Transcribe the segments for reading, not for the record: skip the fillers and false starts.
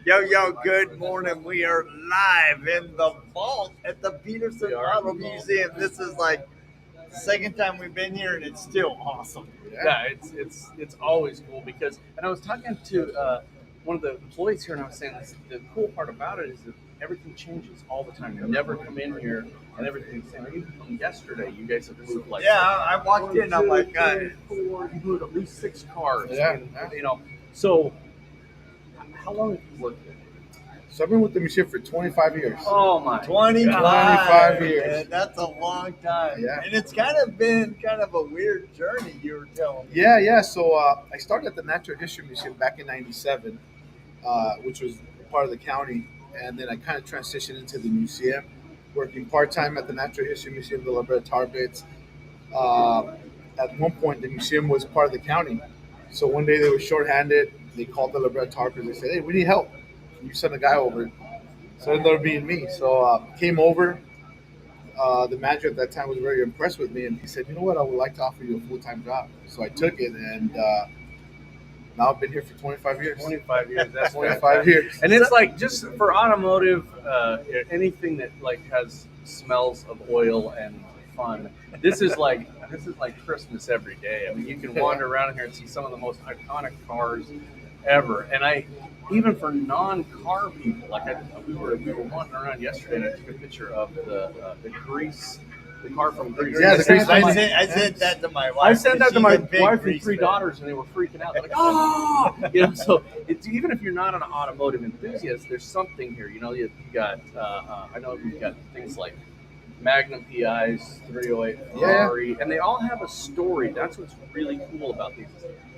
Yo, good morning. We are live in the vault at the Petersen Auto Museum. This is like the second time we've been here, and it's still awesome. Yeah, it's always cool because, and I was talking to one of the employees here, and I was saying the cool part about it is that everything changes all the time. You never come in here and everything's the same. Even from yesterday, you guys have moved like Yeah, I walked in. I'm like, three, four, you moved at least 6 cars. Yeah. And. So how long have you worked there? So I've been with the museum for 25 years. Oh my! 25 years. Man, that's a long time. Yeah. And it's kind of been a weird journey, you were telling me. Yeah. So I started at the Natural History Museum back in '97, which was part of the county, and then I kind of transitioned into the museum, working part time at the Natural History Museum, the La Brea Tar Pits. At one point, the museum was part of the county, so one day they were shorthanded. They called the La Brea Tar Pits. They said, "Hey, we need help. Can you send a guy over?" So it ended up being me. So came over. The manager at that time was very impressed with me, and he said, "You know what? I would like to offer you a full-time job." So I took it, and now I've been here for 25 years. 25 years. That's 25 years. And it's like just for automotive, anything that like has smells of oil and fun. This is like Christmas every day. I mean, you can wander around here and see some of the most iconic cars ever. And even for non-car people, we were wandering around yesterday, and I took a picture of the Grease. The car from Greece. Yeah, the Grease. I sent that to my wife. I sent that to my wife and Grease 3 fan. daughters, and they were freaking out. They're like, "Oh!" So it's even if you're not an automotive enthusiast, there's something here. You got. I know you've got things like Magnum PIs, 308 Ferrari, and they all have a story. That's what's really cool about these.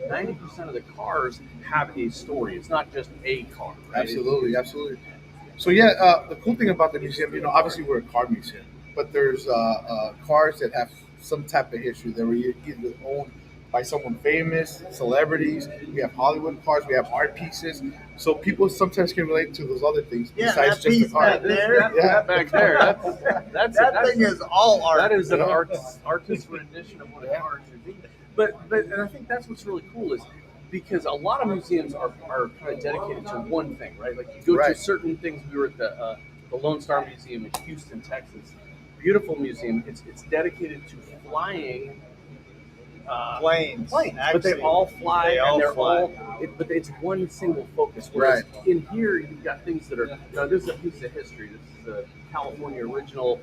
90% of the cars have a story. It's not just a car. Right? Absolutely. So the cool thing about the museum, obviously we're a car museum, but there's cars that have some type of history. They were either owned by someone famous, celebrities. We have Hollywood cars. We have art pieces. So people sometimes can relate to those other things besides just the car. Back there. That back there. That's thing is all art. That is an artist's rendition of what a car should be. But and I think that's what's really cool is because a lot of museums are kind of dedicated to one thing, right? Like you go to certain things. We were at the Lone Star Museum in Houston, Texas. Beautiful museum. It's dedicated to flying planes. But they all fly, but it's one single focus. Whereas in here, you've got things that are. This is a piece of history. This is a California original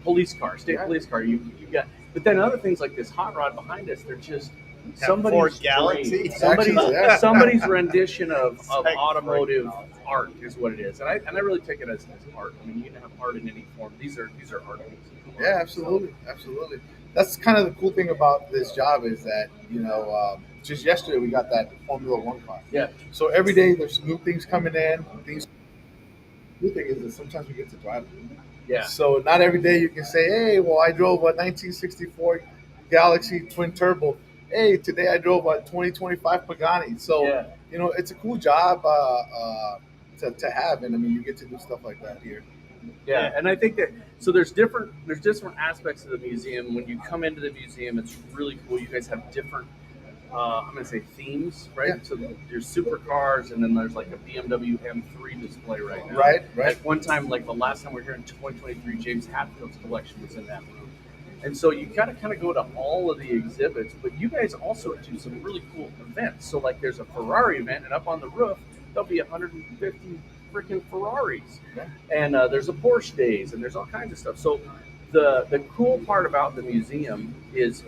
police car, state police car. You got, but then other things like this hot rod behind us, they're just somebody's Galaxy. Somebody's rendition of automotive art is what it is, and I really take it as art. I mean, you can have art in any form. These are art pieces. Yeah, absolutely. That's kind of the cool thing about this job is that just yesterday we got that Formula One car. Yeah. So every day there's new things coming in. New thing is that sometimes we get to drive them. Yeah. So not every day you can say, "Hey, well, I drove a 1964 Galaxy twin turbo. Hey, today I drove a 2025 Pagani." So it's a cool job to have, and I mean you get to do stuff like that here. Yeah, and I think that there's different aspects of the museum. When you come into the museum, it's really cool. You guys have different, I'm going to say themes, right? Yeah. So there's supercars, and then there's like a BMW M3 display right now. Right. At one time, like the last time we were here in 2023, James Hatfield's collection was in that room. And so you gotta kind of go to all of the exhibits, but you guys also do some really cool events. So like there's a Ferrari event, and up on the roof, there'll be 150 freaking Ferraris. And there's a Porsche days, and there's all kinds of stuff. So the cool part about the museum is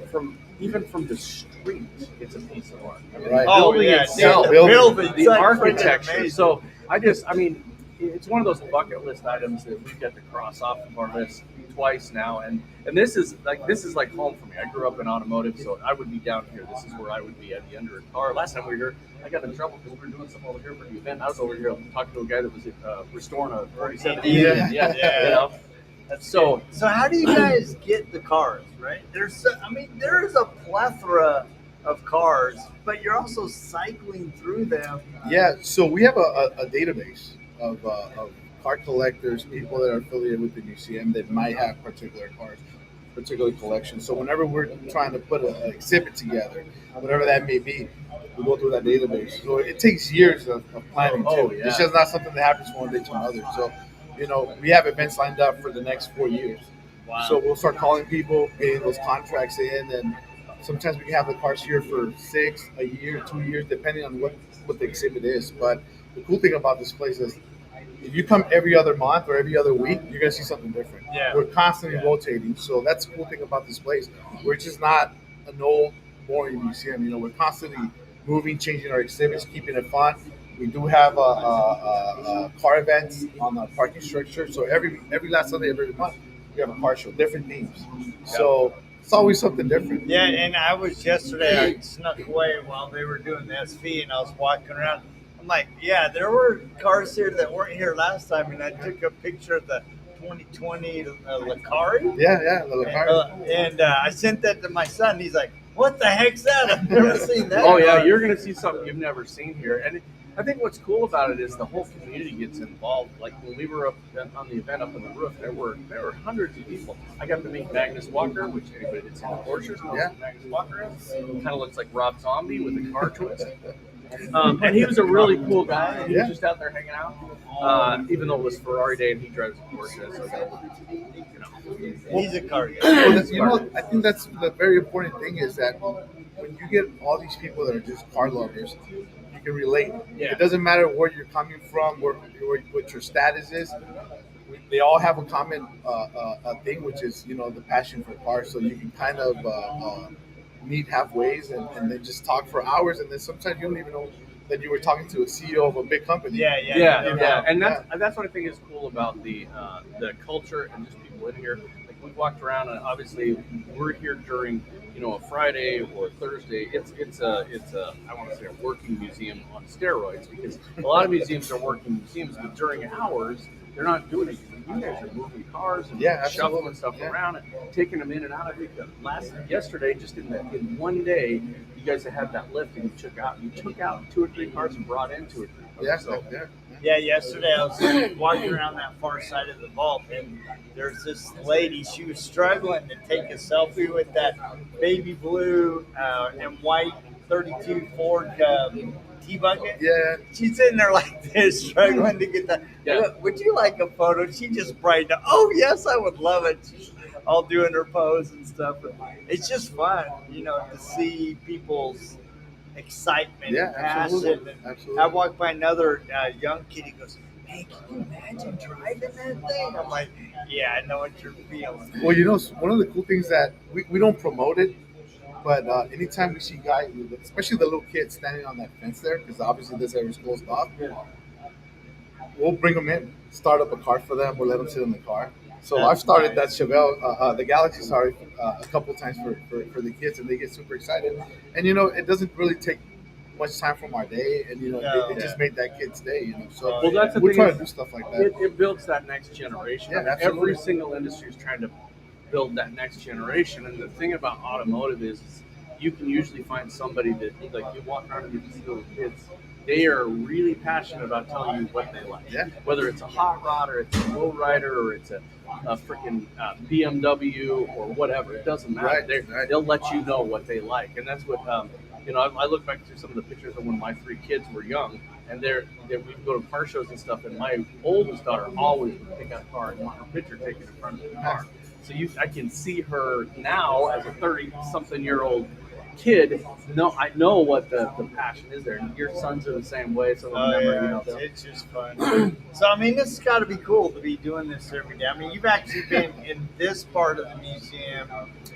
even from the street, it's a piece of art. I mean, the building itself, the architecture. So it's one of those bucket list items that we've got to cross off of our list twice now, and this is like home for me. I grew up in automotive, so I would be down here. This is where I would be. I'd be under a car. Last time we were here, I got in trouble because we were doing something over here for the event. I was over here talking to a guy that was restoring a 47. Yeah. So how do you guys get the cars? Right? There is a plethora of cars, but you're also cycling through them. Yeah. So we have a database of car collectors, people that are affiliated with the museum that might have particular cars. particular collection. So whenever we're trying to put an exhibit together, whatever that may be, we go through that database. So it takes years of planning too. Oh, yeah. It's just not something that happens from one day to another. So, we have events lined up for the next 4 years. Wow. So we'll start calling people, getting those contracts in, and sometimes we can have the cars here for 6, a year, 2 years, depending on what the exhibit is. But the cool thing about this place is if you come every other month or every other week, you're gonna see something different. Yeah. We're constantly Yeah. rotating, so that's the cool thing about this place. We're just not an old, boring museum. We're constantly moving, changing our exhibits, keeping it fun. We do have car events on our parking structure. So every last Sunday of every month, we have a car show, different themes. So it's always something different. Yeah, and I was yesterday. I snuck away while they were doing the SV, and I was walking around. I'm like, yeah, there were cars here that weren't here last time, and I took a picture of the 2020 Lacari, Yeah, the car. and I sent that to my son. He's like, "What the heck's that? I've never seen that." Oh yeah, car." you're gonna see something you've never seen here, and I think what's cool about it is the whole community gets involved. Like when we were up on the event up on the roof, there were hundreds of people. I got to meet Magnus Walker, which anybody that's in the Porsches knows who Magnus Walker is. Kind of looks like Rob Zombie with a car twist. And he was a really cool guy. And he was just out there hanging out, even though it was Ferrari day and he drives a Porsche. So He's a car guy. Well, I think that's the very important thing is that when you get all these people that are just car lovers, you can relate. Yeah. It doesn't matter where you're coming from, what your status is. They all have a common thing, which is the passion for cars. So you can kind of meet halfway and then just talk for hours, and then sometimes you don't even know that you were talking to a CEO of a big company. Yeah. And that's what I think is cool about the culture and just people in here. Like we walked around, and obviously we're here during a Friday or Thursday. It's a I want to say a working museum on steroids, because a lot of museums are working museums, but during hours they're not doing anything. You guys are moving cars and shuffling stuff around and taking them in and out. I think yesterday, just in one day, you guys had that lift and you took out 2 or 3 cars and brought in 2 or 3 cars. Yeah, yesterday I was walking around that far side of the vault, and there's this lady. She was struggling to take a selfie with that baby blue and white 32 Ford T-Bucket. Yeah. She's sitting there like this, struggling to get that. Yeah. Would you like a photo? She just brightened up. Oh, yes, I would love it. She's all doing her pose and stuff. It's just fun, to see people's excitement and passion. Absolutely. I walked by another young kid. He goes, "Hey, can you imagine driving that thing?" I'm like, "Yeah, I know what you're feeling." Well, one of the cool things that we don't promote it, but anytime we see guys, especially the little kids standing on that fence there, because obviously this area is closed off, we'll bring them in, start up a car for them, we'll let them sit in the car. So I've started that Chevelle, the Galaxy, sorry, a couple times for the kids, and they get super excited. And it doesn't really take much time from our day, and it just made that kid's day. So well, that's the we thing try is, to do stuff like that. It builds that next generation. Yeah, I mean, absolutely. every single industry is trying to build that next generation, and the thing about automotive is you can usually find somebody that, like, you walk around and you see little kids, they are really passionate about telling you what they like. Yeah. Whether it's a hot rod or it's a low rider or it's a freaking BMW or whatever, it doesn't matter. Right. They'll let you know what they like, and that's what I look back through some of the pictures of when my 3 kids were young, and we go to car shows and stuff, and my oldest daughter always would pick out a car and want her picture taken in front of the car. So I can see her now as a 30-something-year-old kid. I know what the passion is there, and your sons are the same way. So It's just fun. So I mean, this has got to be cool to be doing this every day. I mean, you've actually been in this part of the museum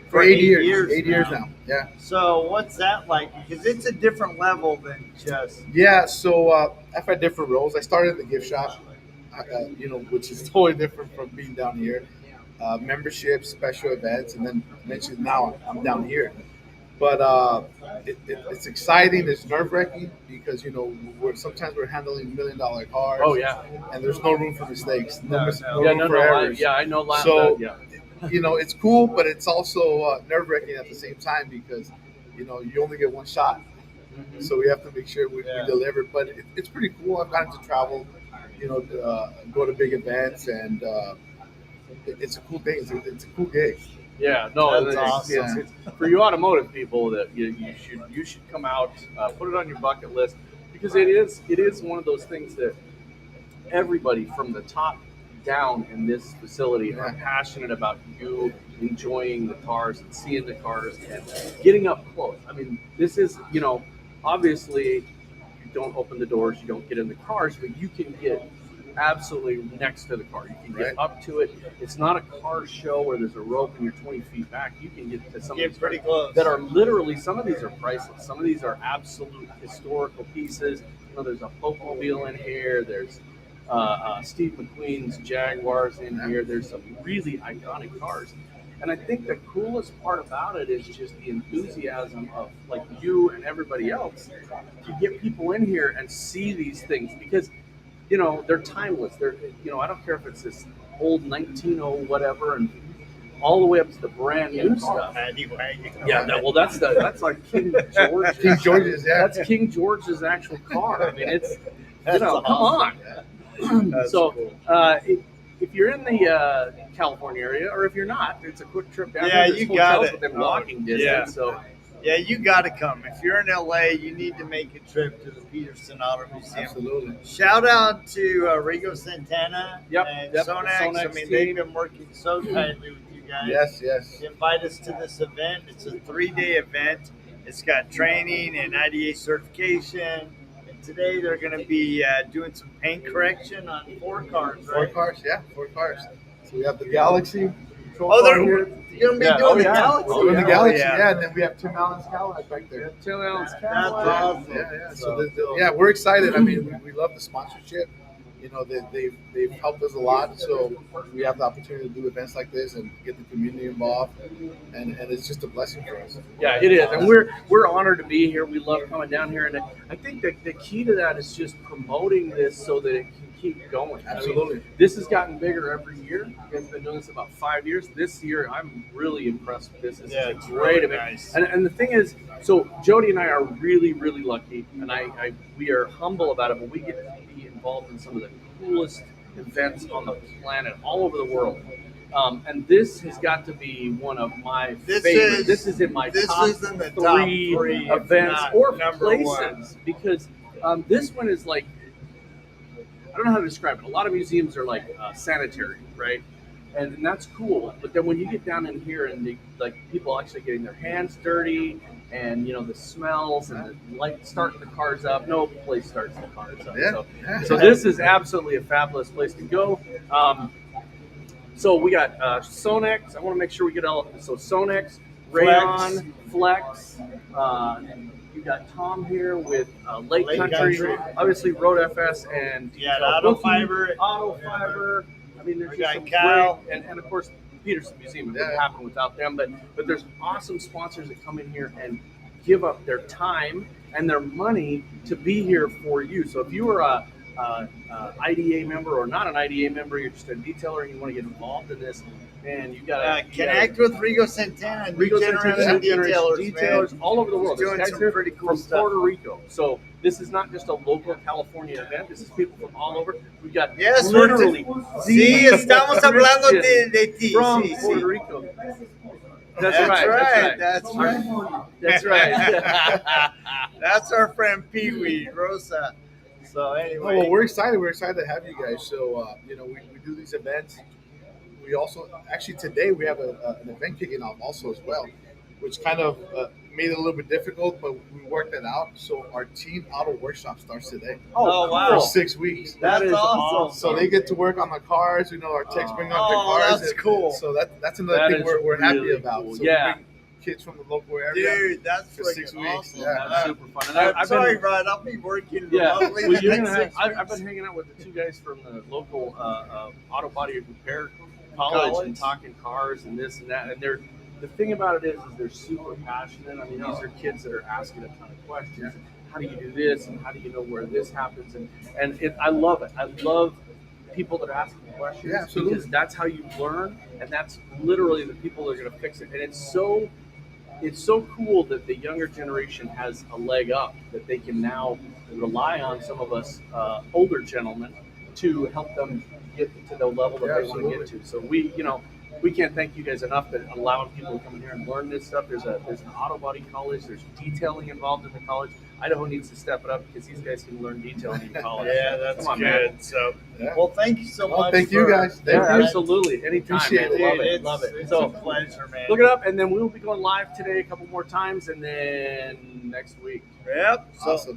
For 8 years. 8 years now. Yeah. So what's that like? Because it's a different level than just. Yeah. So I've had different roles. I started in the gift shop, which is totally different from being down here. Memberships, special events, and then mentioned now I'm down here. But it's exciting. It's nerve-wracking because sometimes we're handling $1 million cars. Oh yeah. And there's no room for mistakes. No Yeah, room for errors. I know. So it's cool, but it's also nerve-wracking at the same time because you only get one shot. Mm-hmm. So we have to make sure we deliver. But it's pretty cool. I've gotten to travel, go to big events, and it's a cool thing. It's a cool gig. Yeah, no, That's awesome. it's for you automotive people that you should come out, put it on your bucket list because it is one of those things that everybody from the top down in this facility are passionate about you enjoying the cars and seeing the cars and getting up close. I mean, this is, obviously you don't open the doors, you don't get in the cars, but you can get absolutely next to the car. You can get up to it. It's not a car show where there's a rope and you're 20 feet back. You can get to some of these pretty close. that are literally, some of these are priceless. Some of these are absolute historical pieces. There's a Pope Mobile in here. There's Steve McQueen's Jaguars in here. There's some really iconic cars. And I think the coolest part about it is just the enthusiasm of like you and everybody else to get people in here and see these things because, they're timeless. They're, I don't care if it's this old 1900 whatever and all the way up to the brand new stuff. That's like King George's. King George's, That's King George's actual car. I mean, it's, come on. So, cool. if you're in the California area, or if you're not, it's a quick trip down Yeah, there. There's you got hotels it. within walking distance. Yeah. So, Yeah, you got to come. If you're in LA, you need to make a trip to the Petersen Auto Museum. Absolutely. Shout out to Rigo Santana and Yep, Sonax. Sonax I mean, team. they've been working so tightly with you guys. Yes. To invite us to this event. It's a 3-day event. It's got training and IDA certification. And today they're going to be doing some paint correction on 4 cars, right? 4 cars. So we have the Galaxy. Oh, they're here. going to be doing the Galaxy. Doing the Galaxy, and then we have Tim Allen's Cadillac back there. Tim Allen's That's Cadillac. awesome. Yeah. So we're excited. I mean, we love the sponsorship. They've helped us a lot. So we have the opportunity to do events like this and get the community involved, and it's just a blessing for us. Yeah, it is, and we're honored to be here. We love coming down here, and I think that the key to that is just promoting this so that it can keep going. Absolutely. I mean, this has gotten bigger every year. You guys have been doing this about 5 years. This year, I'm really impressed with this. This is a it's great really event. nice. And the thing is, so Jody and I are really, really lucky, and we are humble about it, but we get to be involved in some of the coolest events on the planet, all over the world. And this has got to be one of my favorites. This is in my top is in the top 3 events or places one. because this one is like, I don't know how to describe it. A lot of museums are like sanitary, right? And that's cool. But then when you get down in here and people actually getting their hands dirty and, the smells and the light starting the cars up, no place starts the cars up. So this is absolutely a fabulous place to go. So we got Sonex. I want to make sure we get all of this. So Sonex, Rayon, Flex. You got Tom here with Lake Country. Obviously Road FS and Auto Fiber. Auto Fiber. I mean, there's just some Kyle. great, and of course the Petersen Museum. It wouldn't happen without them. But there's awesome sponsors that come in here and give up their time and their money to be here for you. So if you are a IDA member or not an IDA member, you're just a detailer and you want to get involved in this, man, you got to connect with Rigo Santana and Rigo Santana, detailers, man. all over the world. He's doing This guy's some here pretty cool from stuff. Puerto Rico. So this is not just a local California event. This is people from all over. We've got Yes, literally sí, estamos hablando de ti. from Sí, Puerto sí. Rico. That's right. That's right. That's our friend Pee Wee Rosa. So anyway, Well, we're excited. We're excited to have you guys. So we do these events. We also actually today we have an event kicking off also as well, which kind of made it a little bit difficult, but we worked that out. So our teen auto workshop starts today. Oh, wow. For 6 weeks. That's is awesome. So they get to work on the cars. Our techs bring out their cars. that's cool. So that's another That thing is we're happy really about. cool. So Yeah. we bring kids from the local area. Dude, that's For 6 freaking weeks. awesome. Yeah. That's super fun. And I'm I've sorry, been, Rod. I'll be working yeah, remotely well, the you're next gonna 6 I've weeks. been hanging out with the 2 guys from the local auto body repair college and talking cars and this and that. And the thing about it is they're super passionate. I mean, these are kids that are asking a ton of questions. How do you do this? And how do you know where this happens? I love it. I love people that are asking questions because that's how you learn, and that's literally the people that are going to fix it. And it's so cool that the younger generation has a leg up, that they can now rely on some of us older gentlemen to help them get to the level that they want to get to. So we can't thank you guys enough for allowing people to come in here and learn this stuff. There's an auto body college. There's detailing involved in the college. Idaho needs to step it up because these guys can learn detailing in college. Yeah, that's Come on, good. man. So, Yeah. well, thank you so Well, much. thank you, guys. Thank Yeah, you. absolutely. Anytime, Appreciate man. it. Love Dude, it. Love it. It's So a pleasure, man. look it up, and then we'll be going live today a couple more times, and then next week. Yep. So, Awesome.